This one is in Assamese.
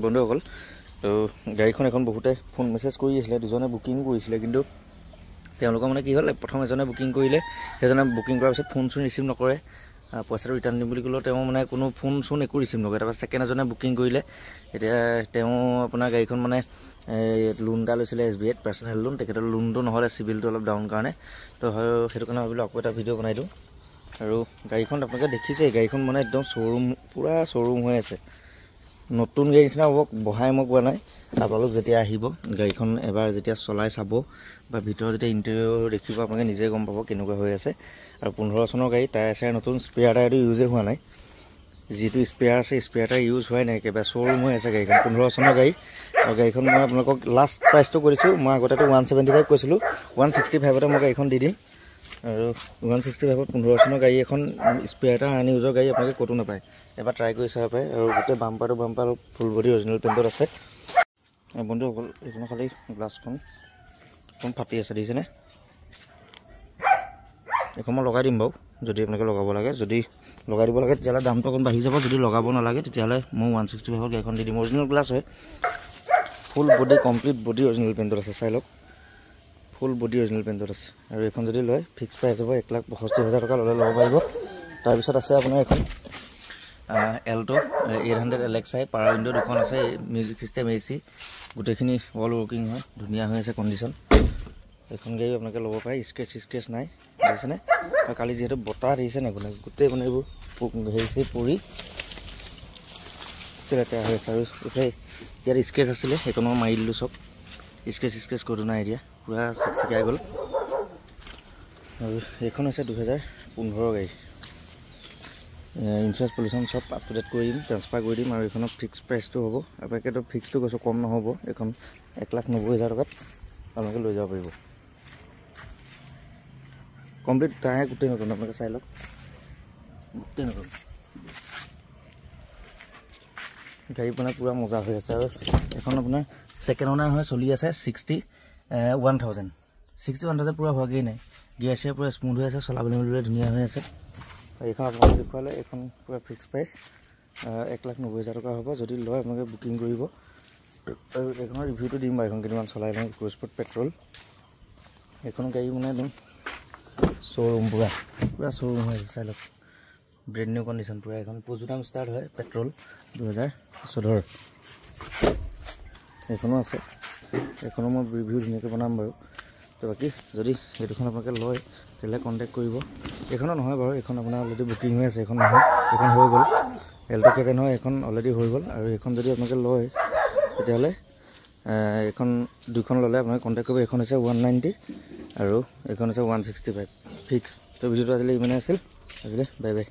বন্ধুসকল তো গাড়ীখন এখন বহুতে ফোন মেছেজ কৰি আছিলে দুজনে বুকিং কৰিছিলে কিন্তু তেওঁলোকৰ মানে কি হ'ল প্ৰথম এজনে বুকিং কৰিলে সেইজনে বুকিং কৰাৰ পিছত ফোন চোন ৰিচিভ নকৰে পইচাটো ৰিটাৰ্ণ দিম বুলি ক'লেও তেওঁ মানে কোনো ফোন চোন একো ৰিচিভ নকৰে তাৰপাছত ছেকেণ্ড এজনে বুকিং কৰিলে এতিয়া তেওঁ আপোনাৰ গাড়ীখন মানে লোন এটা লৈছিলে SBI পাৰ্চনেল লোন তেখেতৰ লোনটো নহ'লে চিভিলটো অলপ ডাউন কাৰণে তো সেইটো কাৰণে ভাবিলোঁ আকৌ এটা ভিডিঅ' বনাই দিওঁ আৰু গাড়ীখন আপোনালোকে দেখিছে গাড়ীখন মানে একদম শ্ব'ৰুম পূৰা শ্ব'ৰুম হৈ আছে নতুন গাড়ী নিচিনা হ'ব বহাই মই কোৱা নাই আপোনালোক যেতিয়া আহিব গাড়ীখন এবাৰ যেতিয়া চলাই চাব বা ভিতৰত যেতিয়া ইণ্টেৰিয়ৰ দেখিব আপোনালোকে নিজে গম পাব কেনেকুৱা হৈ আছে আৰু 15 চনৰ গাড়ী টায়াৰ চায়াৰ নতুন স্পেয়াৰ টায়াৰটো ইউজে হোৱা নাই যিটো স্পেয়াৰ আছে স্পেয়াৰ টায়াৰ ইউজ হোৱাই নাই একেবাৰে শ্ব'ৰুম হৈ আছে গাড়ীখন 15 চনৰ গাড়ী আৰু গাড়ীখন মই আপোনালোকক লাষ্ট প্ৰাইচটো কৰিছোঁ মই আগতেতো 175 কৈছিলোঁ 165তে মই গাড়ীখন দি দিম আৰু 165ত 15 চনৰ গাড়ী এখন স্পেয়াৰ টায়াৰ আনি ইউজৰ গাড়ী আপোনালোকে ক'তো নাপায় এবাৰ ট্ৰাই কৰি চাব পাৰে আৰু গোটেই বাম্পাৰ ফুল বডি অৰিজিনেল পেইণ্টত আছে বন্ধুসকল এইখন খালি গ্লাছখন একদম ফাটি আছে দেখিছেনে এইখন মই লগাই দিম বাৰু যদি আপোনালোকে লগাব লাগে যদি লগাই দিব লাগে তেতিয়াহ'লে দামটো অকণ বাঢ়ি যাব যদি লগাব নালাগে তেতিয়াহ'লে মই 165ত গাড়ীখন দি দিম অৰিজিনেল গ্লাছ হয় full body complete body original পেইণ্টত আছে চাই লওক ফুল বডি অৰিজিনেল পেইণ্টত আছে আৰু এইখন যদি লয় ফিক্স প্ৰাইচ হ'ব 1,65,000 টকা ল'লে ল'ব পাৰিব তাৰপিছত আছে আপোনাৰ এখন এল্টো 800 LXi পাৱাৰ উইণ্ডো দুখন আছে মিউজিক চিষ্টেম AC গোটেইখিনি অল ৱৰ্কিং হয় ধুনীয়া হৈ আছে কণ্ডিশ্যন এখন গাড়ী আপোনালোকে ল'ব পাৰে স্ক্ৰেচ নাই বুজিছেনে আৰু কালি যিহেতু বতাহ দিছে নাই আপোনালোকে গোটেই মানে এইবোৰ হেৰি পৰি লেতেৰা হৈ আছে আৰু ইয়াত স্ক্ৰেচ আছিলে সেইখন মই মাৰি দিলোঁ চব স্ক্ৰেচ ক'তো নাই এতিয়া পূৰা চিকাই গ'ল আৰু এইখন হৈছে 2015 গাড়ী ইঞ্চুৰেঞ্চ পলিউশ্যন চব আপ টু ডেট কৰি দিম ট্ৰান্সফাৰ কৰি দিম আৰু এইখনৰ ফিক্স প্ৰাইচটো হ'ব আপোনালোকেতো ফিক্সটো কৈছোঁ কম নহ'ব এইখন 1,90,000 টকাত আপোনালোকে লৈ যাব পাৰিব কমপ্লিট টায়াৰ গোটেই নতুন আপোনালোকে চাই লওক গোটেই নতুন গাড়ী মানে পূৰা মজা হৈ আছে আৰু এখন আপোনাৰ ছেকেণ্ড অনাৰ হয় চলি আছে 61,000 পূৰা হোৱাগেই নাই গিয়াৰ চিয়াৰ পূৰা স্মুথ হৈ আছে চলাবলৈ মেলিবলৈ ধুনীয়া হৈ আছে এইখন আপোনালোকে দেখুৱালে এইখন পূৰা ফিক্স প্ৰাইচ 1,90,000 টকা হ'ব যদি লয় আপোনালোকে বুকিং কৰিব আৰু এইখনৰ ৰিভিউটো দিম বাৰু এইখন কেইদিনমান চলাই লওঁ ক্ৰুজপৰ্ট পেট্ৰল এইখন গাড়ী মানে একদম শ্ব'ৰুম পূৰা শ্ব'ৰুম হৈ আছে চাই লওক ব্ৰেণ্ড নিউ কণ্ডিশ্যন পূৰা এইখন পজুটাম ষ্টাৰ্ট হয় পেট্ৰল 2014 এইখনো আছে এইখনো মই ৰিভিউ ধুনীয়াকৈ বনাম বাৰু তো বাকী যদি সেইটোখন আপোনালোকে লয় তেতিয়াহ'লে কণ্টেক্ট কৰিব এইখনো নহয় বাৰু এইখন আপোনাৰ অলৰেডি বুকিং হৈ আছে এইখন নহয় এইখন হৈ গ'ল এল্টো কেটেন হয় এইখন অলৰেডি হৈ গ'ল আৰু এইখন যদি আপোনালোকে লয় তেতিয়াহ'লে এইখন দুখন ল'লে আপোনালোকে কণ্টেক্ট কৰিব এইখন হৈছে 190 আৰু এইখন হৈছে 165 ফিক্স তো ভিডিঅ'টো আজিলৈ ইমানেই আছিল আজিলৈ বাই বাই